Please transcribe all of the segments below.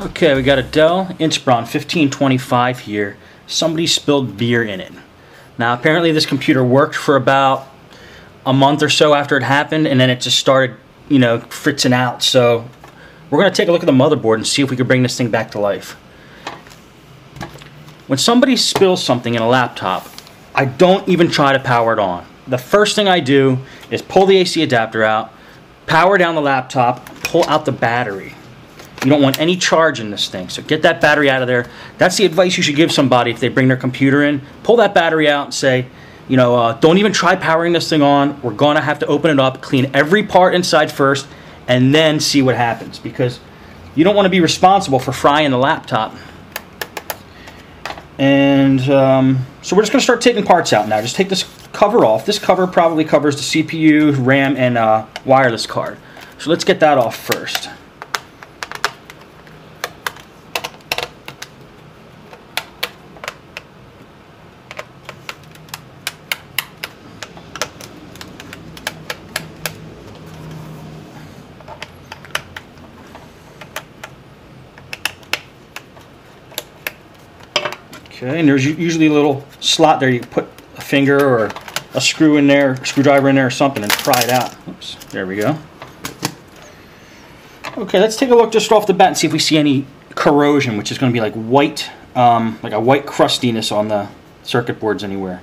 Okay, we got a Dell Inspiron 1525 here. Somebody spilled beer in it. Now apparently this computer worked for about a month or so after it happened, and then it just started, fritzing out. So we're going to take a look at the motherboard and see if we can bring this thing back to life. When somebody spills something in a laptop, I don't even try to power it on. The first thing I do is pull the AC adapter out, power down the laptop, pull out the battery. You don't want any charge in this thing, so get that battery out of there. That's the advice you should give somebody if they bring their computer in. Pull that battery out and say, don't even try powering this thing on. We're going to have to open it up, clean every part inside first, and then see what happens, because you don't want to be responsible for frying the laptop. And so we're just going to start taking parts out now. Just take this cover off. This cover probably covers the CPU, RAM, and wireless card. So let's get that off first. Okay, and there's usually a little slot there. You put a finger or a screw in there, a screwdriver in there or something, and pry it out. Oops, there we go. Okay, let's take a look just off the bat and see if we see any corrosion, which is going to be like white, like a white crustiness on the circuit boards anywhere.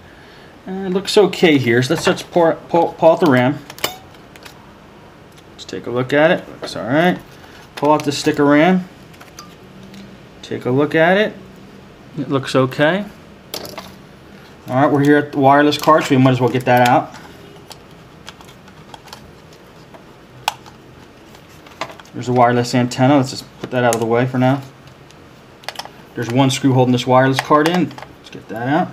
And it looks okay here, so let's just pull out the RAM. Let's take a look at it. Looks all right. Pull out the stick of RAM. Take a look at it. It looks okay. Alright, we're here at the wireless card, so we might as well get that out. There's the wireless antenna. Let's just put that out of the way for now. There's one screw holding this wireless card in. Let's get that out.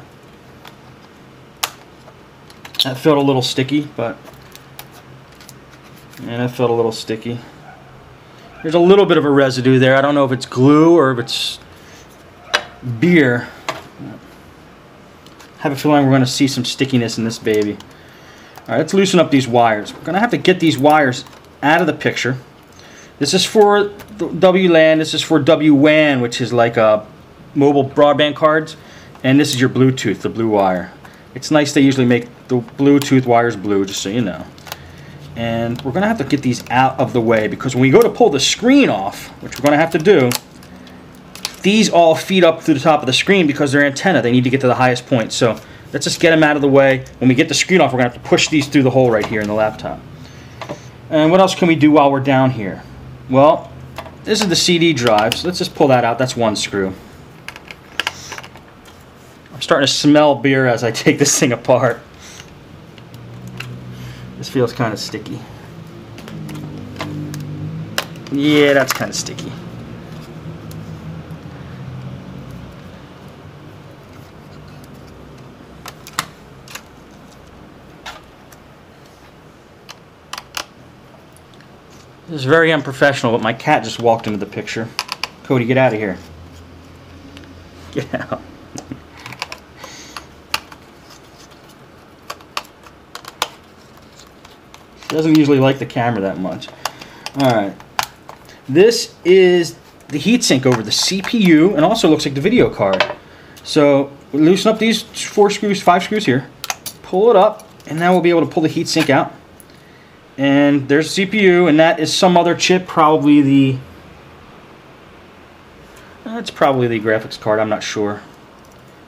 That felt a little sticky, but... yeah, that felt a little sticky. There's a little bit of a residue there. I don't know if it's glue or if it's beer. I have a feeling we're going to see some stickiness in this baby. Alright, let's loosen up these wires. We're going to have to get these wires out of the picture. This is for WLAN, this is for WWAN, which is like mobile broadband cards, and this is your Bluetooth, the blue wire. It's nice they usually make the Bluetooth wires blue, just so you know. And we're going to have to get these out of the way, because when we go to pull the screen off, which we're going to have to do, these all feed up through the top of the screen because they're antenna. They need to get to the highest point. So let's just get them out of the way. When we get the screen off, we're going to have to push these through the hole right here in the laptop. And what else can we do while we're down here? Well, this is the CD drive. So let's just pull that out. That's one screw. I'm starting to smell beer as I take this thing apart. This feels kind of sticky. Yeah, that's kind of sticky. This is very unprofessional, but my cat just walked into the picture. Cody, get out of here. Get out. She doesn't usually like the camera that much. Alright. This is the heatsink over the CPU, and also looks like the video card. So, we loosen up these 5 screws here. Pull it up, and now we'll be able to pull the heatsink out. And there's the CPU, and that is some other chip, probably the... that's probably the graphics card, I'm not sure.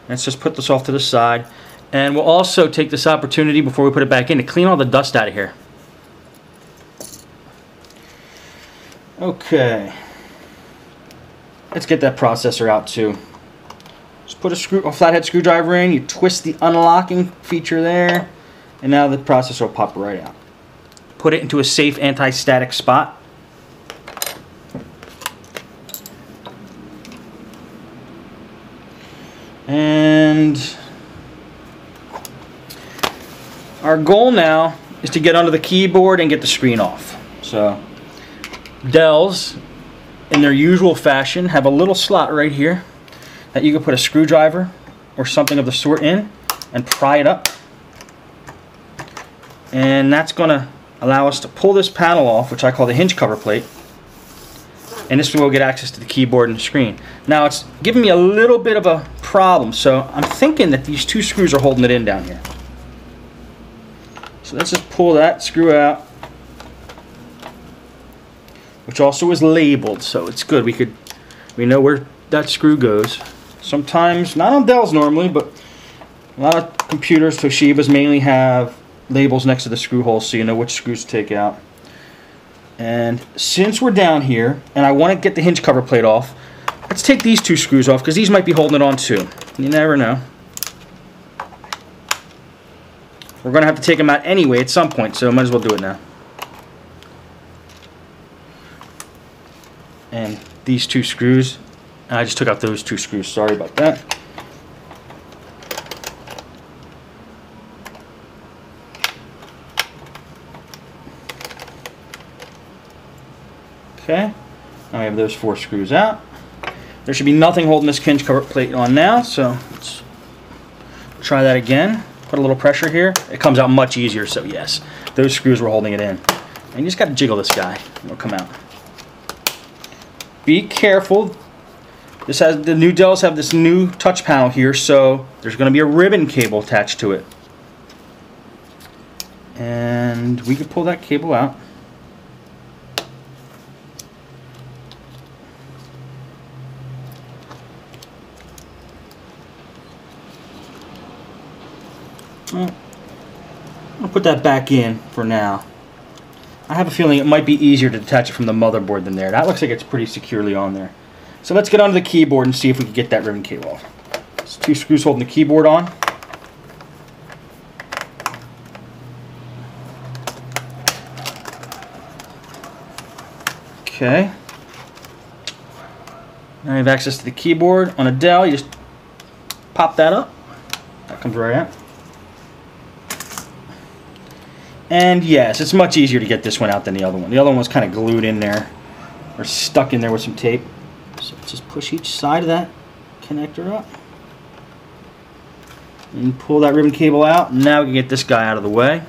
Let's just put this off to the side. And we'll also take this opportunity before we put it back in to clean all the dust out of here. Okay. Let's get that processor out too. Just put a flathead screwdriver in, you twist the unlocking feature there, and now the processor will pop right out. Put it into a safe anti-static spot. And our goal now is to get under the keyboard and get the screen off. So Dells, in their usual fashion, have a little slot right here that you can put a screwdriver or something of the sort in and pry it up. And that's going to allow us to pull this panel off, which I call the hinge cover plate. and this will get access to the keyboard and the screen. Now it's giving me a little bit of a problem, so I'm thinking that these 2 screws are holding it in down here. So let's just pull that screw out, which also is labeled, so it's good. We know where that screw goes. Sometimes, not on Dells normally, but a lot of computers, Toshibas mainly have labels next to the screw holes so you know which screws to take out. And since we're down here and I want to get the hinge cover plate off, let's take these 2 screws off because these might be holding it on too. You never know. We're going to have to take them out anyway at some point, so I might as well do it now. And these 2 screws, I just took out those 2 screws, sorry about that. Okay, now we have those 4 screws out. There should be nothing holding this hinge cover plate on now, so let's try that again. Put a little pressure here. It comes out much easier, so yes, those screws were holding it in. And you just got to jiggle this guy, it'll come out. Be careful. The new Dells have this new touch panel here, so there's going to be a ribbon cable attached to it. And we can pull that cable out. Well, I'll put that back in for now. I have a feeling it might be easier to detach it from the motherboard than there. That looks like it's pretty securely on there. So let's get onto the keyboard and see if we can get that ribbon cable off. It's 2 screws holding the keyboard on. Okay. Now you have access to the keyboard. On a Dell, you just pop that up. That comes right out. And yes, it's much easier to get this one out than the other one. The other one was kind of glued in there, or stuck in there with some tape. So just push each side of that connector up. And pull that ribbon cable out. Now we can get this guy out of the way.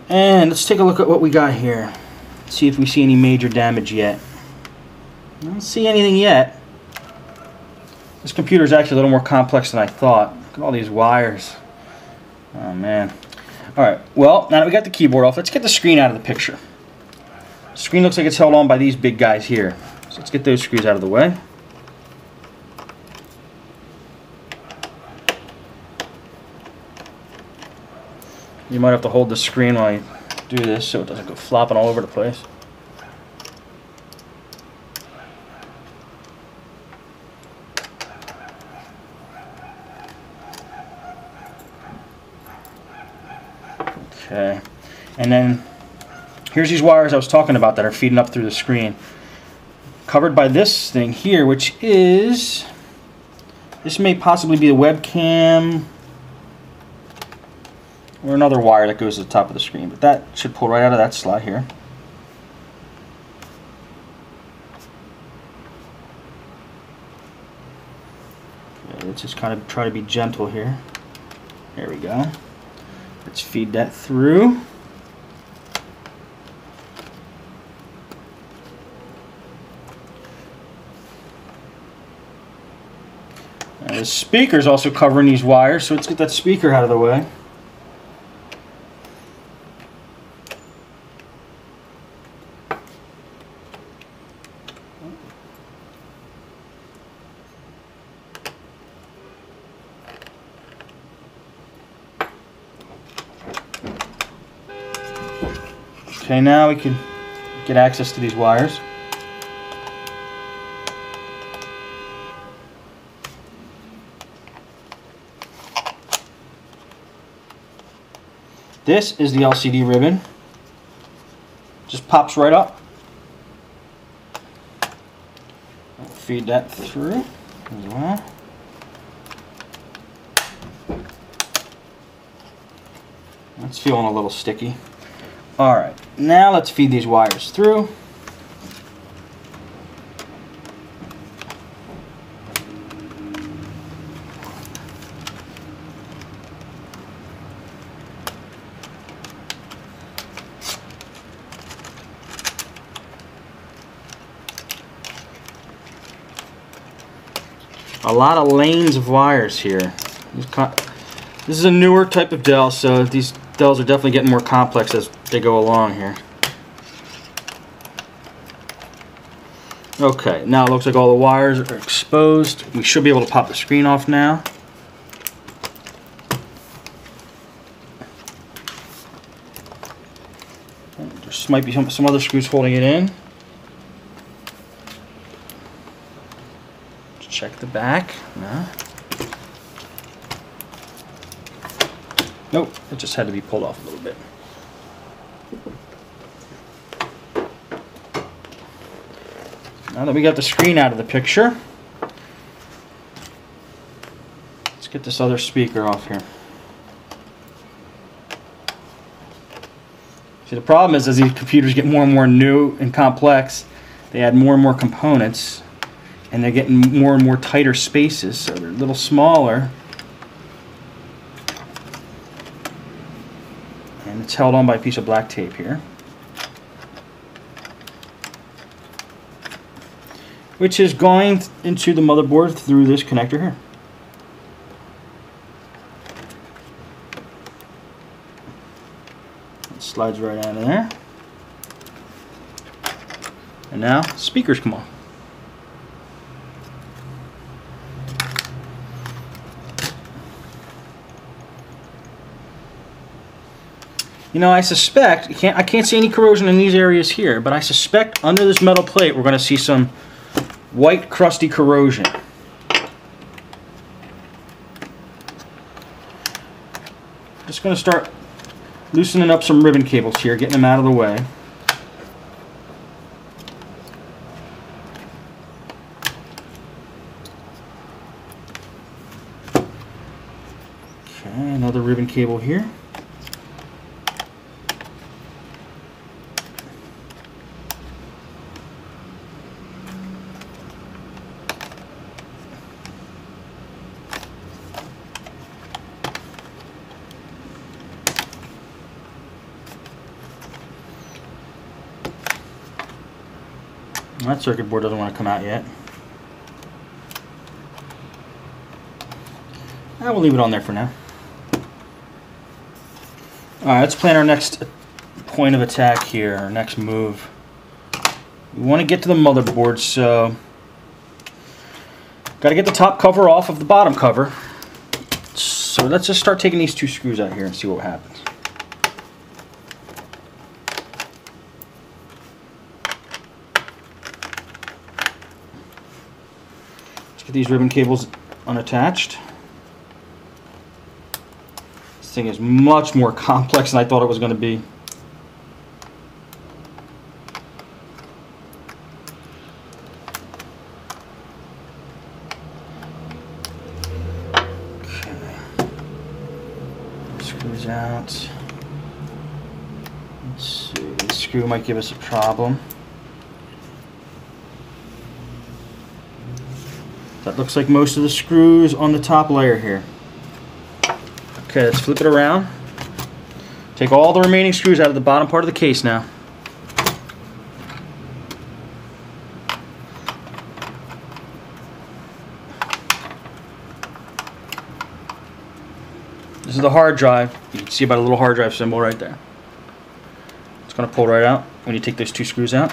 And let's take a look at what we got here. See if we see any major damage yet. I don't see anything yet. This computer is actually a little more complex than I thought. Look at all these wires. Oh man. Alright, well, now that we got the keyboard off, let's get the screen out of the picture. The screen looks like it's held on by these big guys here. So let's get those screws out of the way. You might have to hold the screen while you do this so it doesn't go flopping all over the place. Okay, and then here's these wires I was talking about that are feeding up through the screen. Covered by this thing here, which is, this may possibly be a webcam or another wire that goes to the top of the screen, but that should pull right out of that slot here. Okay, let's just kind of try to be gentle here. There we go. Let's feed that through. And the speaker's also covering these wires, so let's get that speaker out of the way. Okay, now we can get access to these wires. This is the LCD ribbon. Just pops right up. I'll feed that through as well. That's feeling a little sticky. Alright, now let's feed these wires through. a lot of lanes of wires here. This is a newer type of Dell, so these Dells are definitely getting more complex as they go along here. Okay, now it looks like all the wires are exposed. We should be able to pop the screen off now. There might be some other screws holding it in. Check the back. No. Nope, it just had to be pulled off a little bit. Now that we got the screen out of the picture, let's get this other speaker off here. See, the problem is as these computers get more and more new and complex, they add more and more components, and they're getting more and more tighter spaces, so they're a little smaller. And it's held on by a piece of black tape here, which is going into the motherboard through this connector here. It slides right out of there. And now speakers come on. You know, I suspect, I can't see any corrosion in these areas here, but I suspect under this metal plate we're going to see some white crusty corrosion. Just going to start loosening up some ribbon cables here, getting them out of the way. Okay, another ribbon cable here. That circuit board doesn't want to come out yet. We'll leave it on there for now. Alright, let's plan our next point of attack here, our next move. We want to get to the motherboard, so got to get the top cover off of the bottom cover. So let's just start taking these two screws out here and see what happens. Get these ribbon cables unattached. This thing is much more complex than I thought it was going to be. Okay. Screws out. Let's see. This screw might give us a problem. That looks like most of the screws on the top layer here. Okay, let's flip it around. Take all the remaining screws out of the bottom part of the case now. This is the hard drive. You can see about a little hard drive symbol right there. It's going to pull right out when you take those two screws out.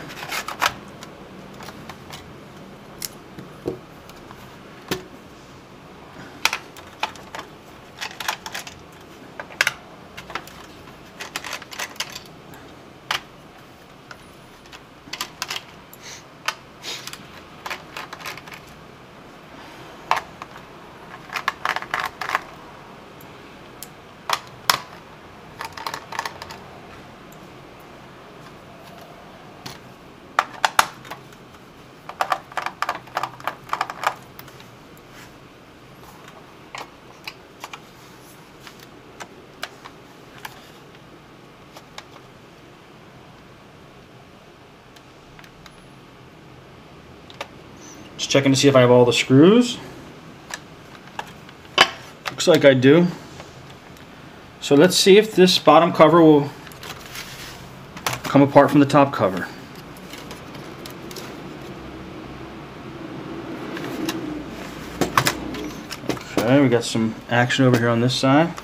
Just checking to see if I have all the screws. Looks like I do. So let's see if this bottom cover will come apart from the top cover. we got some action over here on this side.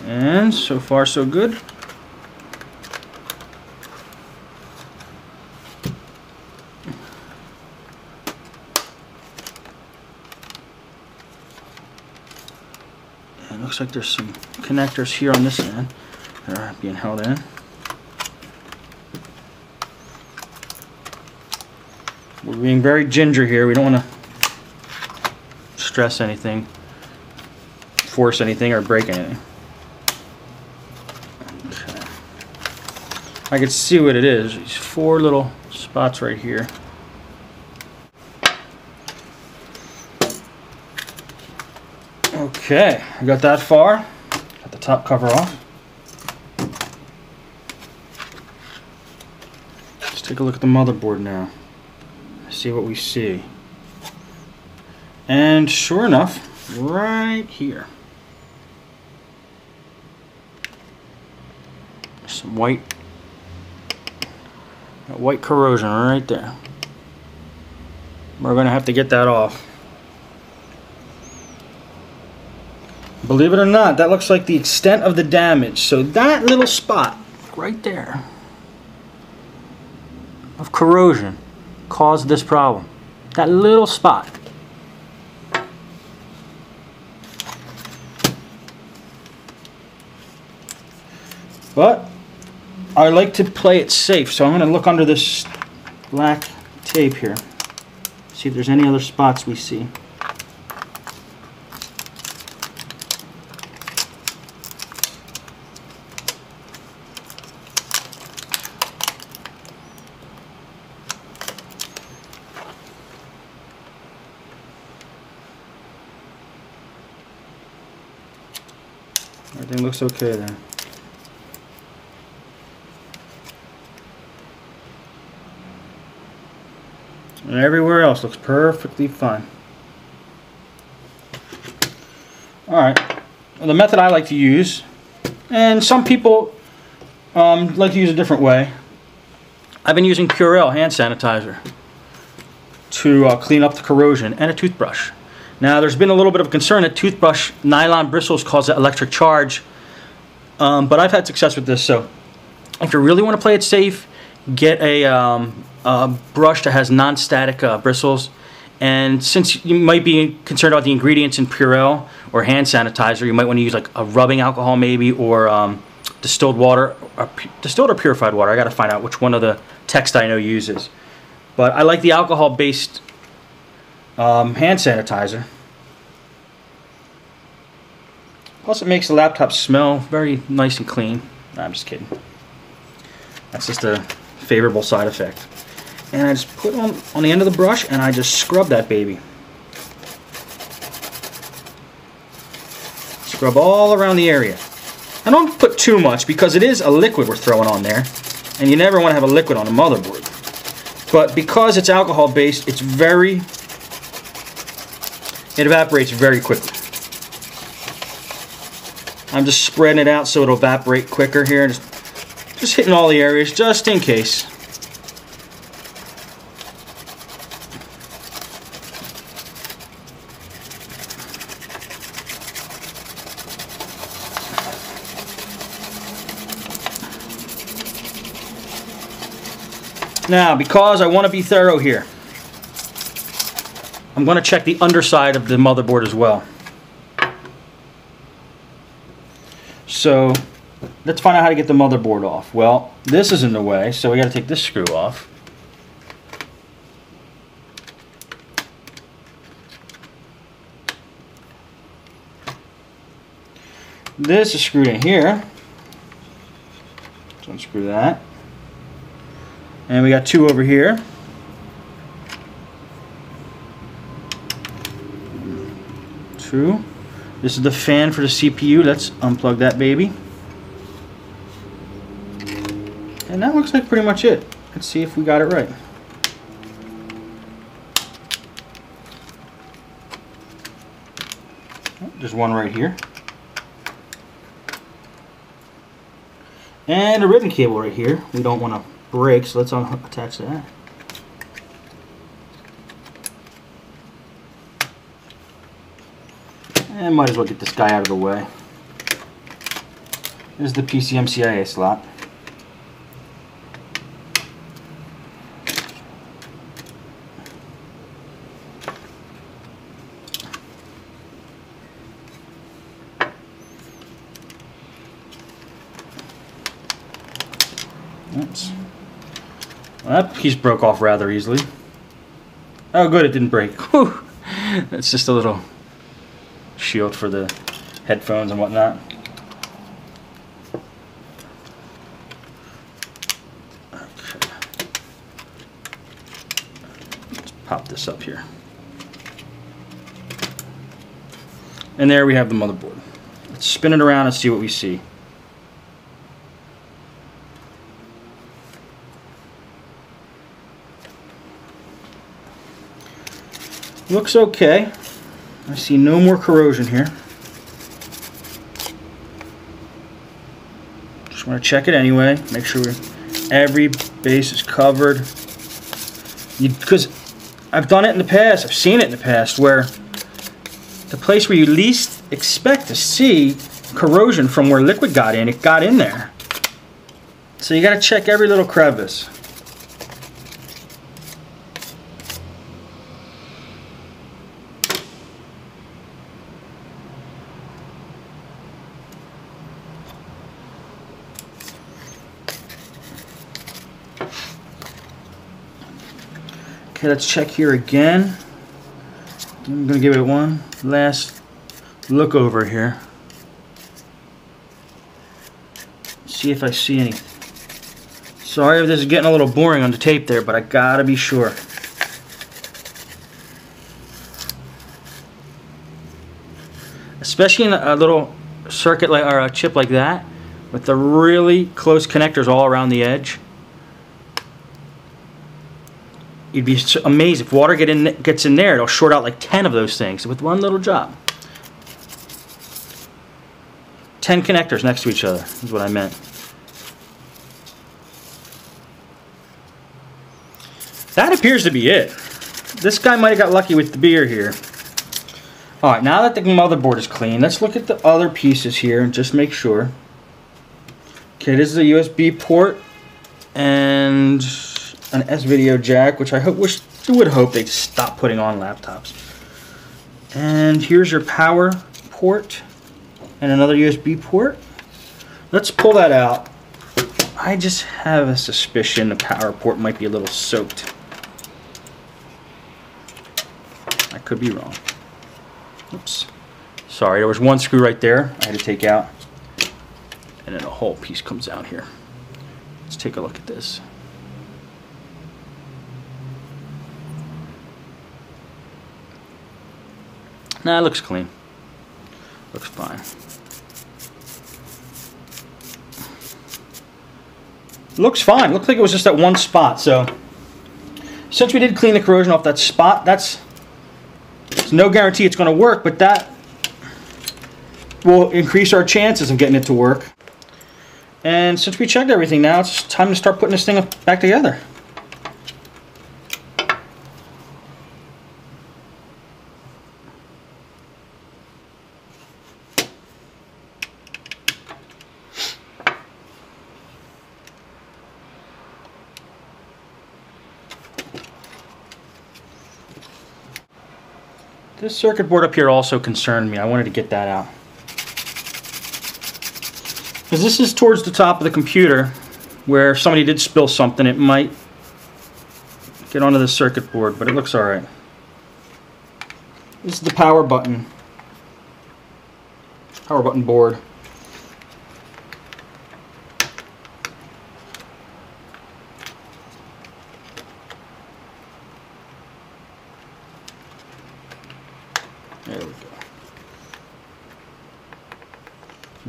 And so far so good. And it looks like there's some connectors here on this end that are being held in. We're being very ginger here. We don't want to stress anything, force anything, or break anything. Okay. I can see what it is. These 4 little spots right here. Okay, I got that far. Got the top cover off. Let's take a look at the motherboard now. See what we see. And sure enough, right here, some white corrosion right there. We're going to have to get that off. Believe it or not, that looks like the extent of the damage. So that little spot right there of corrosion caused this problem. That little spot. But I like to play it safe, so I'm going to look under this black tape here. See if there's any other spots we see. Everything looks okay there. And everywhere else looks perfectly fine. Alright, well, the method I like to use, and some people like to use a different way. I've been using Purell hand sanitizer to clean up the corrosion, and a toothbrush. Now there's been a little bit of concern that toothbrush nylon bristles cause an electric charge, but I've had success with this. So if you really want to play it safe, get a brush that has non-static bristles. And since you might be concerned about the ingredients in Purell or hand sanitizer, you might want to use like a rubbing alcohol maybe, or distilled water, distilled or purified water. I got to find out which one of the text I know uses. But I like the alcohol-based hand sanitizer. Plus it makes the laptop smell very nice and clean. Nah, I'm just kidding. That's just a favorable side effect. And I just put it on the end of the brush and I just scrub that baby. Scrub all around the area. I don't put too much because it is a liquid we're throwing on there, and you never want to have a liquid on a motherboard. But because it's alcohol based, it evaporates very quickly. I'm just spreading it out so it'll evaporate quicker here. Just hitting all the areas just in case. Now, because I want to be thorough here, I'm going to check the underside of the motherboard as well. So, let's find out how to get the motherboard off. Well, this is in the way, so we got to take this screw off. This is screwed in here. So unscrew that. And we got two over here. Two. This is the fan for the CPU. Let's unplug that baby. And that looks like pretty much it. Let's see if we got it right. There's one right here. And a ribbon cable right here. We don't want to break, so let's attach that. I might as well get this guy out of the way. Here's the PCMCIA slot. Oops. Well, that piece broke off rather easily. Oh good, it didn't break. Whew. That's just a little shield for the headphones and whatnot. Okay. Let's pop this up here. And there we have the motherboard. Let's spin it around and see what we see. Looks okay. I see no more corrosion here. Just want to check it anyway. Make sure every base is covered. Because I've done it in the past. I've seen it in the past where the place where you least expect to see corrosion from where liquid got in, it got in there. So you got to check every little crevice. Okay, let's check here again. I'm going to give it one last look over here. See if I see anything. Sorry if this is getting a little boring on the tape there, but I gotta be sure. Especially in a little circuit like, or a chip like that, with the really close connectors all around the edge. You'd be amazed if water gets in there, it'll short out like 10 of those things with one little job. 10 connectors next to each other is what I meant. That appears to be it. This guy might have got lucky with the beer here. Alright, now that the motherboard is clean, let's look at the other pieces here and just make sure. Okay, this is a USB port and an S-video jack, which I would hope they'd stop putting on laptops. And here's your power port and another USB port. Let's pull that out. I just have a suspicion the power port might be a little soaked. I could be wrong. Oops. Sorry, there was one screw right there I had to take out. And then a whole piece comes out here. Let's take a look at this. Nah, it looks clean. Looks fine. Looks fine. Looks like it was just that one spot. So, since we did clean the corrosion off that spot, there's no guarantee it's going to work, but that will increase our chances of getting it to work. And since we checked everything now, it's time to start putting this thing back together. This circuit board up here also concerned me. I wanted to get that out. Because this is towards the top of the computer where if somebody did spill something, it might get onto the circuit board, but it looks alright. This is the power button board. There we go.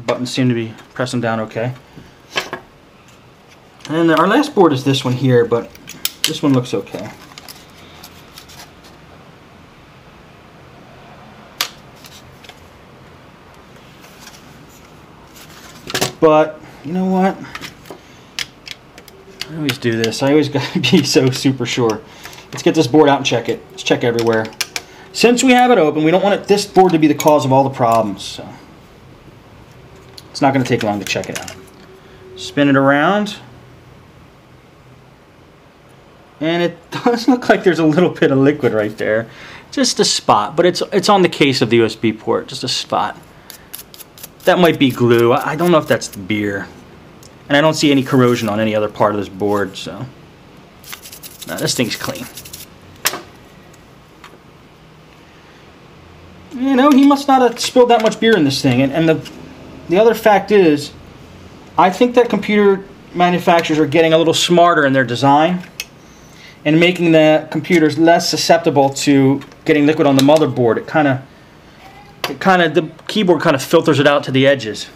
Buttons seem to be pressing down okay. And our last board is this one here, but this one looks okay. But, you know what? I always do this. I always gotta be so super sure. Let's get this board out and check it. Let's check everywhere. since we have it open, we don't want this board to be the cause of all the problems. So it's not going to take long to check it out. Spin it around. And it does look like there's a little bit of liquid right there. Just a spot, but it's on the case of the USB port, just a spot. That might be glue. I don't know if that's the beer. And I don't see any corrosion on any other part of this board, so. No, this thing's clean. You know, he must not have spilled that much beer in this thing. And the other fact is, I think that computer manufacturers are getting a little smarter in their design and making the computers less susceptible to getting liquid on the motherboard. The keyboard kind of filters it out to the edges.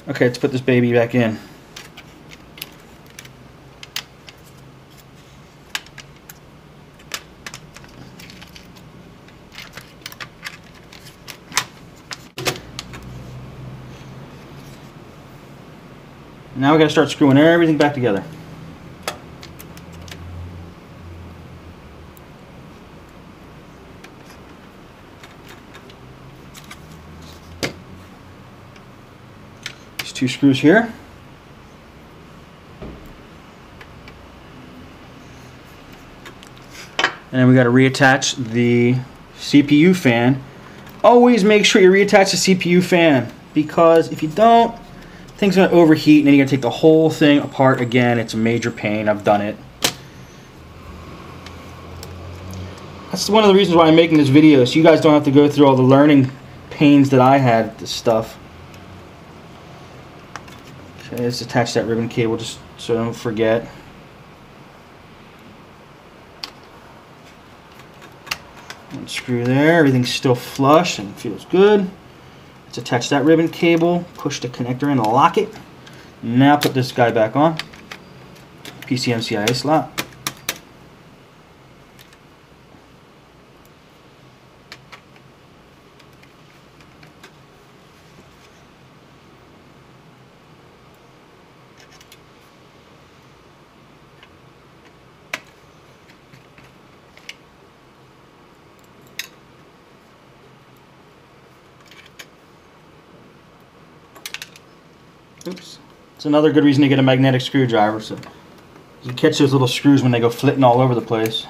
Okay, let's put this baby back in. Now we got to start screwing everything back together. These two screws here. And then we got to reattach the CPU fan. Always make sure you reattach the CPU fan, because if you don't, thing's going to overheat and then you're going to take the whole thing apart again. It's a major pain. I've done it. That's one of the reasons why I'm making this video, so you guys don't have to go through all the learning pains that I had with this stuff. Okay, let's attach that ribbon cable just so I don't forget. One screw there. Everything's still flush and feels good. Let's attach that ribbon cable, push the connector in and lock it. Now put this guy back on. PCMCIA slot. Oops. It's another good reason to get a magnetic screwdriver, so you can catch those little screws when they go flitting all over the place.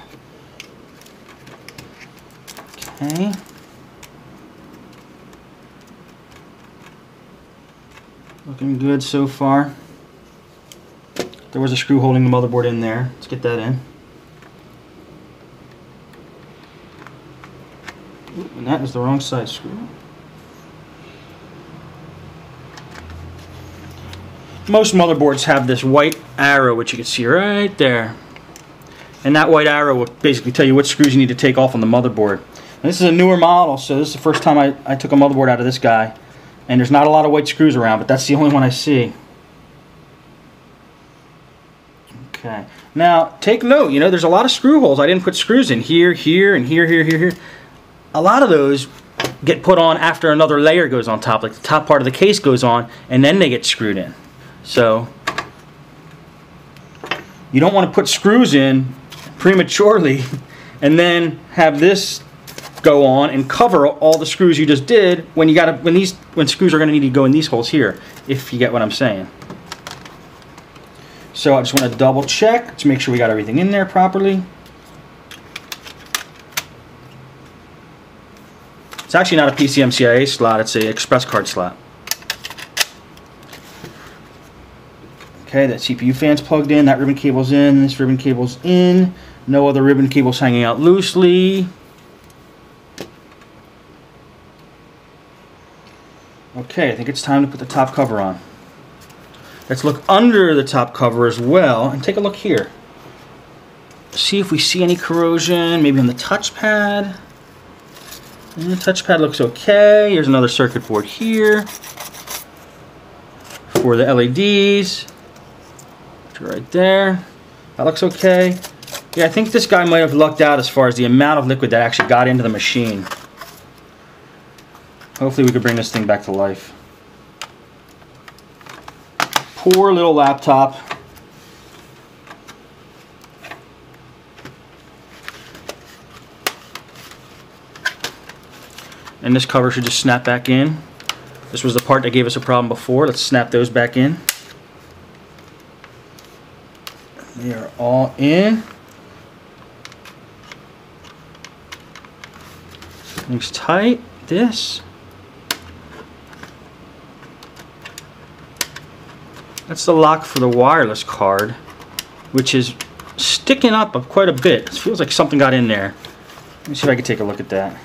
Okay. Looking good so far. There was a screw holding the motherboard in there. Let's get that in. Ooh, and that is the wrong size screw. Most motherboards have this white arrow, which you can see right there. And that white arrow will basically tell you what screws you need to take off on the motherboard. And this is a newer model, so this is the first time I took a motherboard out of this guy. And there's not a lot of white screws around, but that's the only one I see. Okay. Now, take note, you know, there's a lot of screw holes. I didn't put screws in here, here, and here, here, here, here. A lot of those get put on after another layer goes on top, like the top part of the case goes on, and then they get screwed in. So you don't want to put screws in prematurely and then have this go on and cover all the screws you just did when screws are going to need to go in these holes here, if you get what I'm saying. So I just want to double check to make sure we got everything in there properly. It's actually not a PCMCIA slot, it's an express card slot. Okay, that CPU fan's plugged in, that ribbon cable's in, this ribbon cable's in, no other ribbon cables hanging out loosely. Okay, I think it's time to put the top cover on. Let's look under the top cover as well and take a look here. See if we see any corrosion, maybe on the touchpad. And the touchpad looks okay. Here's another circuit board here for the LEDs. Right there. That looks okay. Yeah, I think this guy might have lucked out as far as the amount of liquid that actually got into the machine. Hopefully we could bring this thing back to life. Poor little laptop. And this cover should just snap back in. This was the part that gave us a problem before. Let's snap those back in. They are all in. Everything's tight. This. That's the lock for the wireless card, which is sticking up quite a bit. It feels like something got in there. Let me see if I can take a look at that.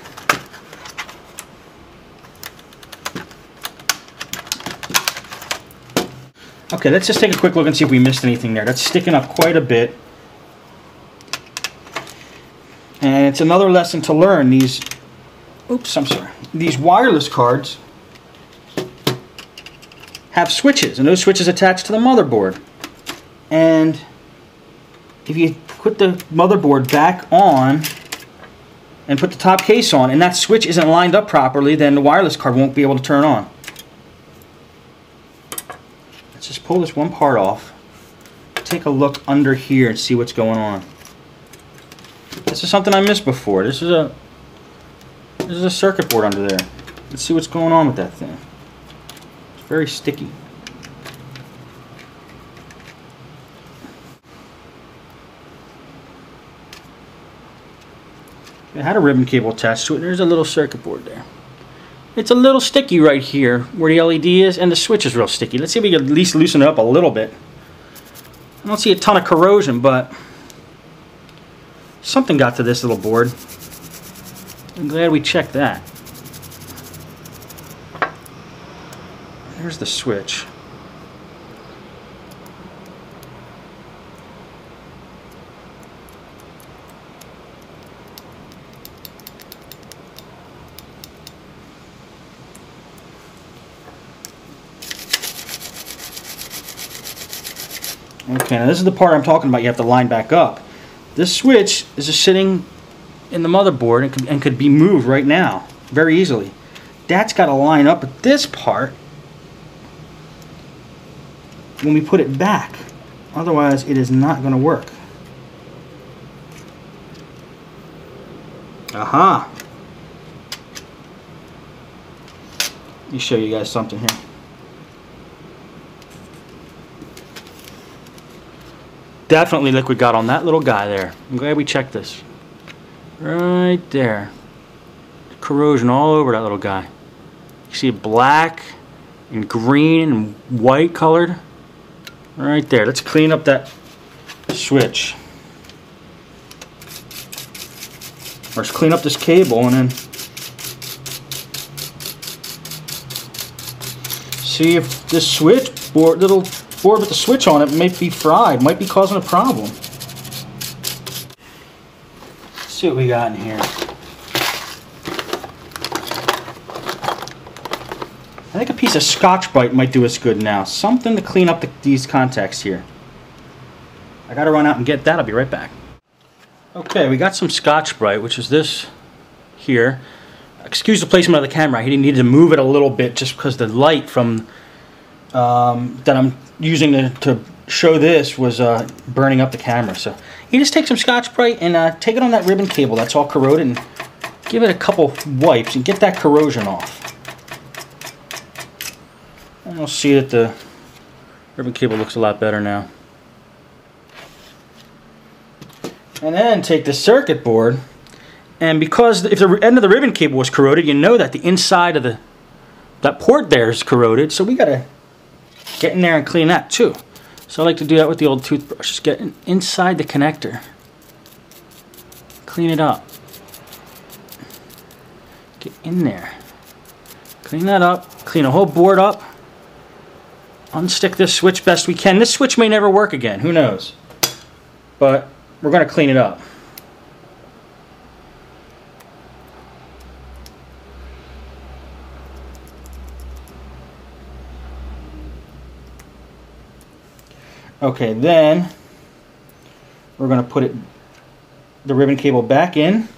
Okay, let's just take a quick look and see if we missed anything there. That's sticking up quite a bit. And it's another lesson to learn. These wireless cards have switches, and those switches attach to the motherboard. And if you put the motherboard back on and put the top case on, and that switch isn't lined up properly, then the wireless card won't be able to turn on. Let's just pull this one part off, take a look under here and see what's going on. This is something I missed before. This is a circuit board under there. Let's see what's going on with that thing. It's very sticky. It had a ribbon cable attached to it. There's a little circuit board there. It's a little sticky right here where the LED is, and the switch is real sticky. Let's see if we can at least loosen it up a little bit. I don't see a ton of corrosion, but something got to this little board. I'm glad we checked that. There's the switch. Okay, now this is the part I'm talking about. You have to line back up. This switch is just sitting in the motherboard and could be moved right now very easily. That's got to line up with this part when we put it back. Otherwise, it is not going to work. Aha! Let me show you guys something here. Definitely liquid got on that little guy there. I'm glad we checked this. Right there. Corrosion all over that little guy. You see it black and green and white colored. Right there. Let's clean up that switch. Let's clean up this cable and then see if this switch board, little board with the switch on it, might be fried, might be causing a problem. Let's see what we got in here. I think a piece of Scotch-Brite might do us good now. Something to clean up these contacts here. I gotta run out and get that. I'll be right back. Okay, we got some Scotch-Brite, which is this here. Excuse the placement of the camera. He needed to move it a little bit just because the light from that I'm using to show this was burning up the camera. So you just take some Scotch-Brite and take it on that ribbon cable that's all corroded and give it a couple wipes and get that corrosion off. And you'll see that the ribbon cable looks a lot better now. And then take the circuit board, and because if the end of the ribbon cable was corroded, you know that the inside of that port there is corroded, so we gotta get in there and clean that too. So I like to do that with the old toothbrush. Just get inside the connector, clean it up, get in there, clean that up, clean the whole board up, unstick this switch best we can. This switch may never work again, who knows, but we're going to clean it up. Okay, then we're going to put the ribbon cable back in.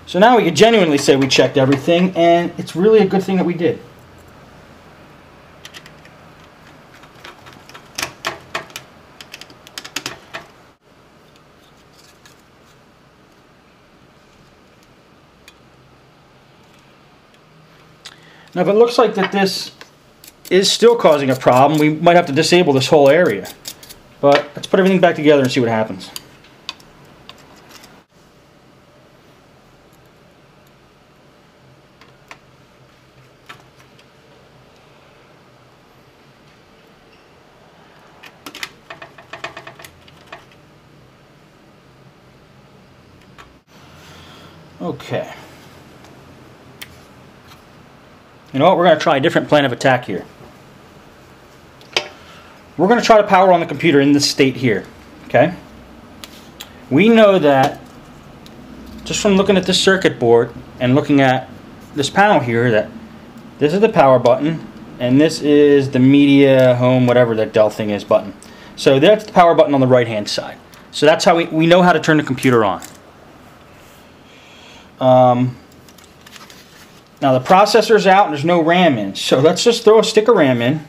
So now we can genuinely say we checked everything, and it's really a good thing that we did. Now if it looks like that this is still causing a problem, we might have to disable this whole area. But let's put everything back together and see what happens. Okay. You know what? We're going to try a different plan of attack here. We're going to try to power on the computer in this state here. Okay? We know that just from looking at this circuit board and looking at this panel here that this is the power button and this is the media, home, whatever that Dell thing is button. So that's the power button on the right hand side. So that's how we know how to turn the computer on. Now the processor's out and there's no RAM in, so let's just throw a stick of RAM in.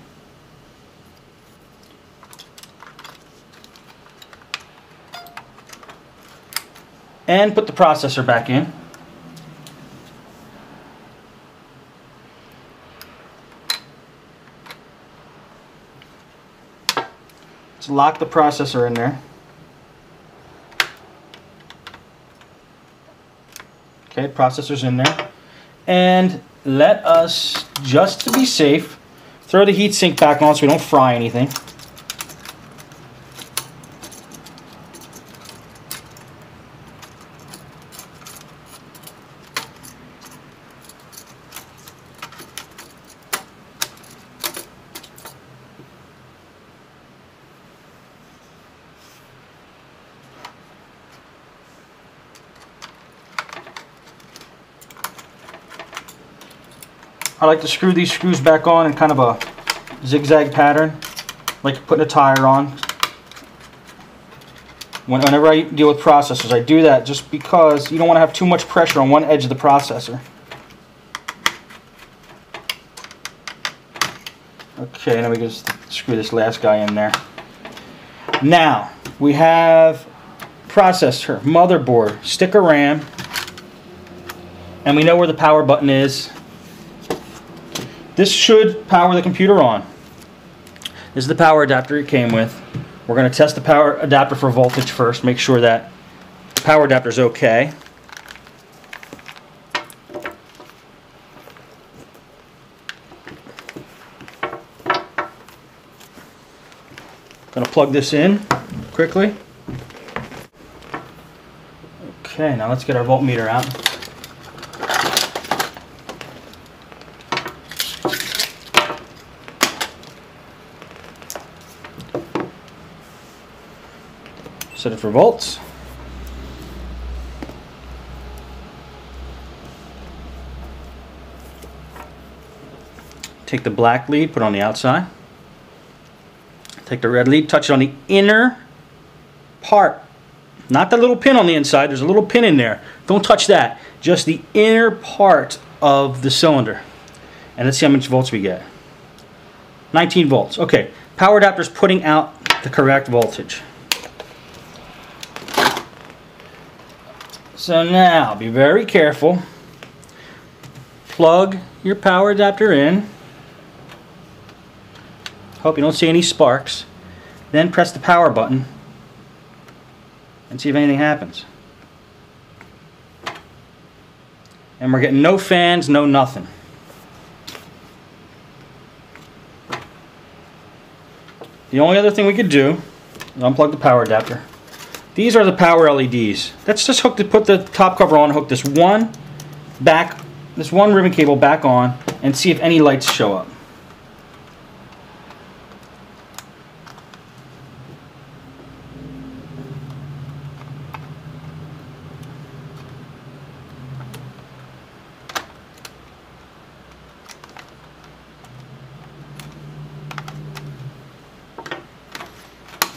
And put the processor back in. Let's lock the processor in there. Okay, processor's in there. And let us, just to be safe, throw the heatsink back on so we don't fry anything. I like to screw these screws back on in kind of a zigzag pattern, like putting a tire on. Whenever I deal with processors, I do that just because you don't want to have too much pressure on one edge of the processor. Okay, now we just screw this last guy in there. Now, we have processor, motherboard, stick of RAM, and we know where the power button is. This should power the computer on. This is the power adapter it came with. We're going to test the power adapter for voltage first, make sure that the power adapter is okay. Going to plug this in quickly. Okay, now let's get our voltmeter out. Set it for volts. Take the black lead, put it on the outside. Take the red lead, touch it on the inner part. Not the little pin on the inside, there's a little pin in there. Don't touch that. Just the inner part of the cylinder. And let's see how much volts we get. 19 volts. Okay, power adapter's putting out the correct voltage. So now, be very careful. Plug your power adapter in. Hope you don't see any sparks. Then press the power button and see if anything happens. And we're getting no fans, no nothing. The only other thing we could do is unplug the power adapter. These are the power LEDs. Let's just put the top cover on, hook this one ribbon cable back on, and see if any lights show up.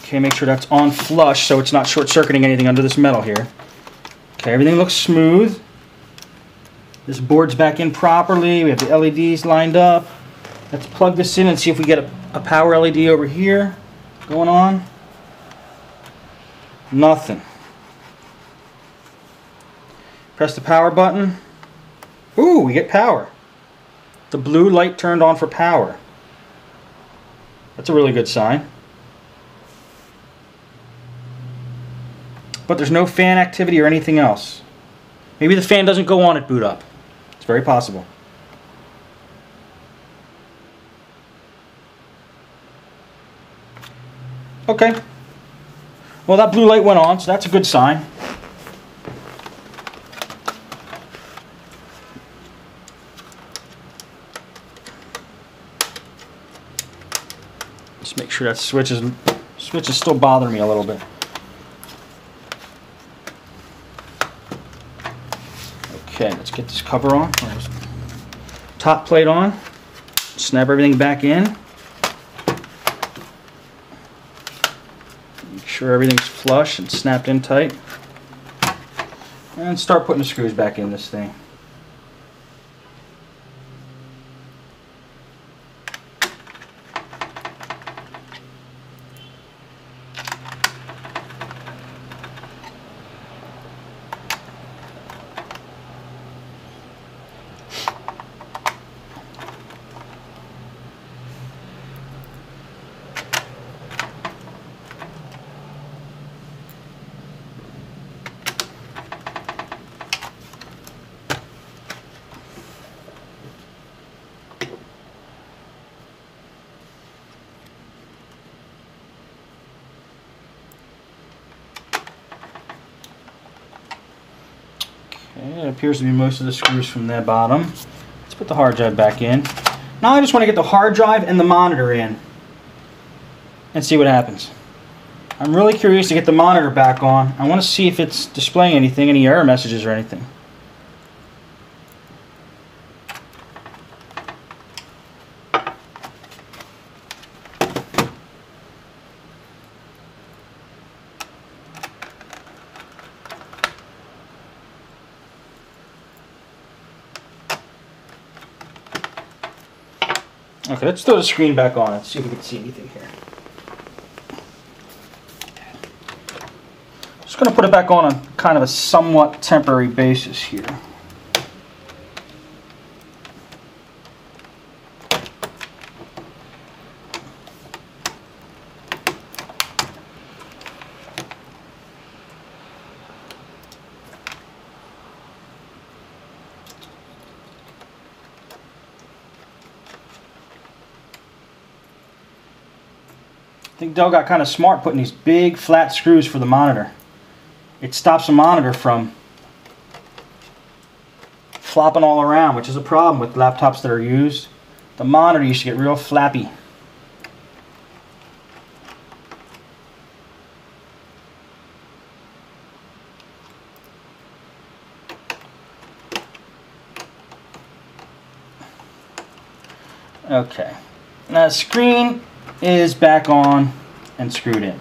Okay, make sure that's on flush so it's not short-circuiting anything under this metal here. Okay, everything looks smooth. This board's back in properly. We have the LEDs lined up. Let's plug this in and see if we get a power LED over here going on. Nothing. Press the power button. Ooh, we get power. The blue light turned on for power. That's a really good sign. But there's no fan activity or anything else. Maybe the fan doesn't go on at boot up. It's very possible. Okay. Well, that blue light went on, so that's a good sign. Just make sure that switch is still bothering me a little bit. Okay, let's get this cover on. Top plate on. Snap everything back in. Make sure everything's flush and snapped in tight. And start putting the screws back in this thing. Okay, it appears to be most of the screws from the bottom. Let's put the hard drive back in. Now I just want to get the hard drive and the monitor in and see what happens. I'm really curious to get the monitor back on. I want to see if it's displaying anything, any error messages or anything. Okay, let's throw the screen back on and see if we can see anything here. Just going to put it back on kind of a somewhat temporary basis here. I think Dell got kind of smart putting these big flat screws for the monitor. It stops the monitor from flopping all around, which is a problem with laptops that are used. The monitor used to get real flappy. Okay, now the screen is back on and screwed in.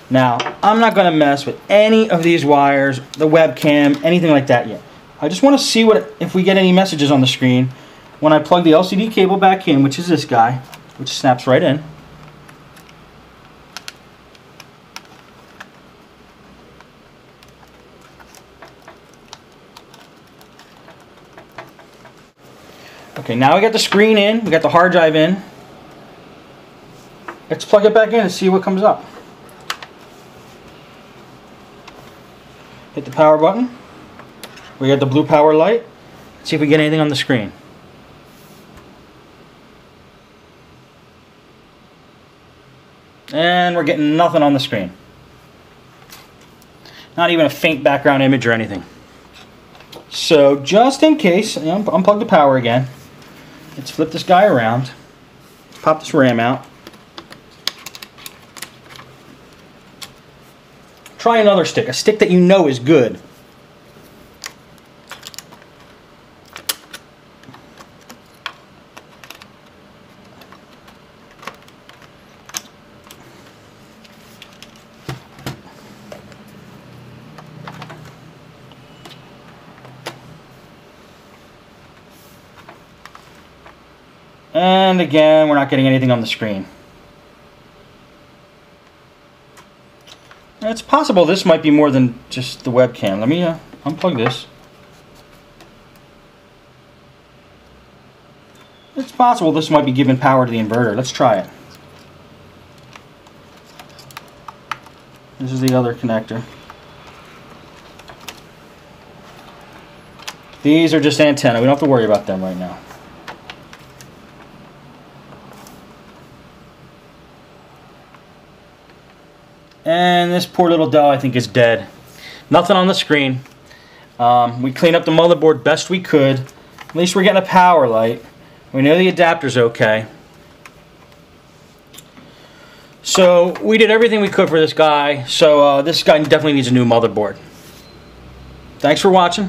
Now, I'm not going to mess with any of these wires, the webcam, anything like that yet. I just want to see if we get any messages on the screen when I plug the LCD cable back in, which is this guy, which snaps right in. Okay, now we got the screen in, we got the hard drive in. Let's plug it back in and see what comes up. Hit the power button. We got the blue power light. Let's see if we get anything on the screen. And we're getting nothing on the screen. Not even a faint background image or anything. So just in case, unplug the power again. Let's flip this guy around. Pop this RAM out. Try another stick, a stick that you know is good. And again, we're not getting anything on the screen. It's possible this might be more than just the webcam. Let me unplug this. It's possible this might be giving power to the inverter. Let's try it. This is the other connector. These are just antenna. We don't have to worry about them right now. And this poor little Dell, I think, is dead. Nothing on the screen. We cleaned up the motherboard best we could. At least we're getting a power light. We know the adapter's okay. So we did everything we could for this guy. So this guy definitely needs a new motherboard. Thanks for watching.